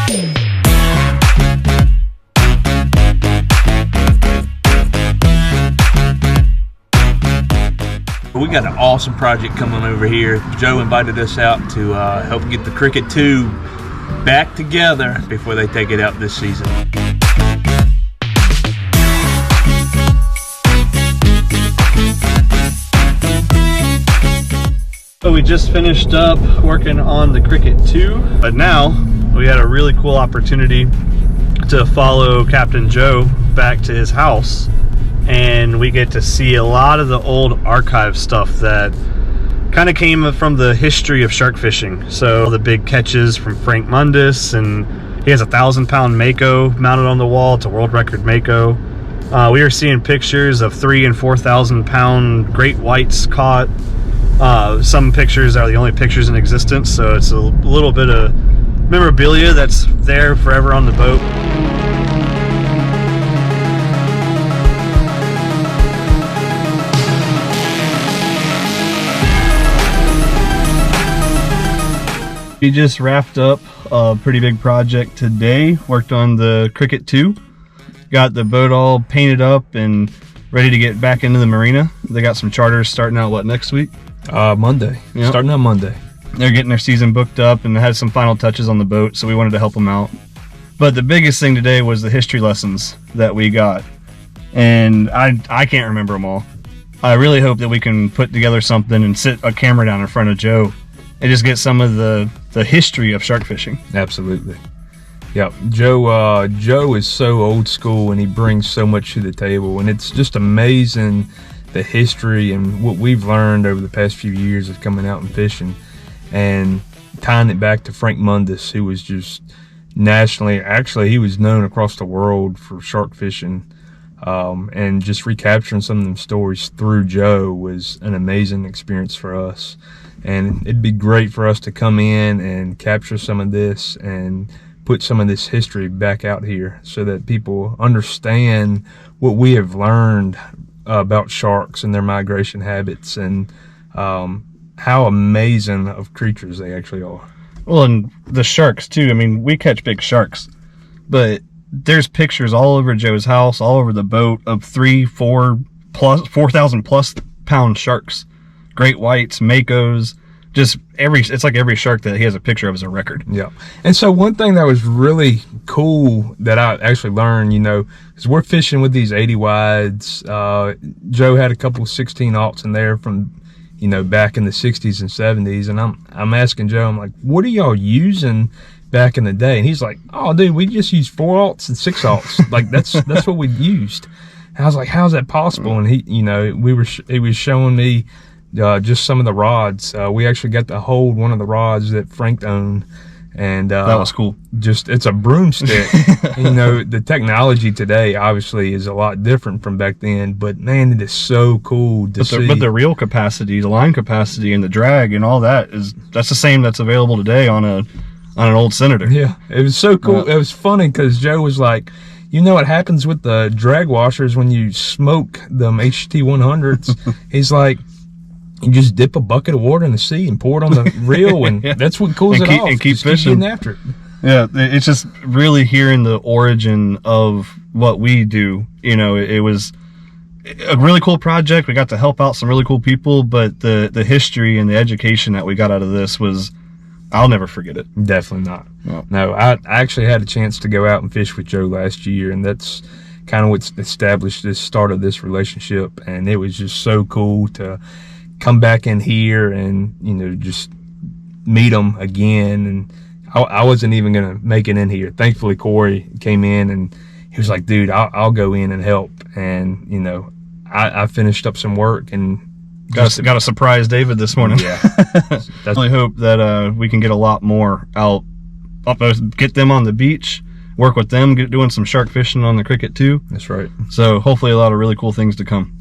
We got an awesome project coming over here. Joe invited us out to help get the Cricket 2 back together before they take it out this season. So we just finished up working on the Cricket 2, but now we had a really cool opportunity to follow Captain Joe back to his house, and we get to see a lot of the old archive stuff that kind of came from the history of shark fishing. So the big catches from Frank Mundus, and he has a 1,000-pound mako mounted on the wall. It's a world record mako. We are seeing pictures of 3,000 and 4,000-pound great whites caught. Some pictures are the only pictures in existence, so it's a little bit of memorabilia that's there forever on the boat. We just wrapped up a pretty big project today. Worked on the Cricket 2. Got the boat all painted up and ready to get back into the marina. They got some charters starting out, what, next week? Monday. Yep. Starting on Monday. They're getting their season booked up and had some final touches on the boat, so we wanted to help them out. But the biggest thing today was the history lessons that we got. And I can't remember them all. I really hope that we can put together something and sit a camera down in front of Joe and just get some of the history of shark fishing. Absolutely. Yeah, Joe is so old school, and he brings so much to the table, and it's just amazing the history and what we've learned over the past few years of coming out and fishing, and tying it back to Frank Mundus, who was just nationally, actually he was known across the world for shark fishing, and just recapturing some of them stories through Joe was an amazing experience for us. And it'd be great for us to come in and capture some of this and put some of this history back out here so that people understand what we have learned about sharks and their migration habits, and how amazing of creatures they actually are. Well, and the sharks too. I mean, we catch big sharks, but there's pictures all over Joe's house, all over the boat, of 4,000 plus pound sharks. Great whites, makos, just it's like every shark that he has a picture of is a record. Yeah. And so one thing that was really cool that I actually learned, is we're fishing with these 80 wides. Joe had a couple of 16/0 in there from, back in the 60s and 70s. And I'm asking Joe, I'm like, what are y'all using back in the day? And he's like, oh, dude, we just used 4/0 and 6/0. Like that's what we used. And I was like, how's that possible? And he was showing me just some of the rods. We actually got to hold one of the rods that Frank owned, and that was cool. It's a broomstick. The technology today obviously is a lot different from back then, but man, it is so cool to see. But the reel capacity, the line capacity, and the drag and all that's the same that's available today on an old Senator. Yeah, it was so cool. It was funny because Joe was like, what happens with the drag washers when you smoke them HT100s? He's like, you just dip a bucket of water in the sea and pour it on the reel, and that's what cools it off. And keep fishing. Keep getting after it. Yeah, it's just really hearing the origin of what we do. It was a really cool project. We got to help out some really cool people, but the history and the education that we got out of this was, I'll never forget it. Definitely not. No, I actually had a chance to go out and fish with Joe last year, and that's kind of what established the start of this relationship, and it was just so cool to come back in here and just meet them again. And I wasn't even gonna make it in here. Thankfully Corey came in and he was like, dude, I'll go in and help. And I finished up some work and got to surprise David this morning. Yeah. I really hope that we can get a lot more out, get them on the beach, work with them, doing some shark fishing on the Cricket too. That's right. So hopefully a lot of really cool things to come.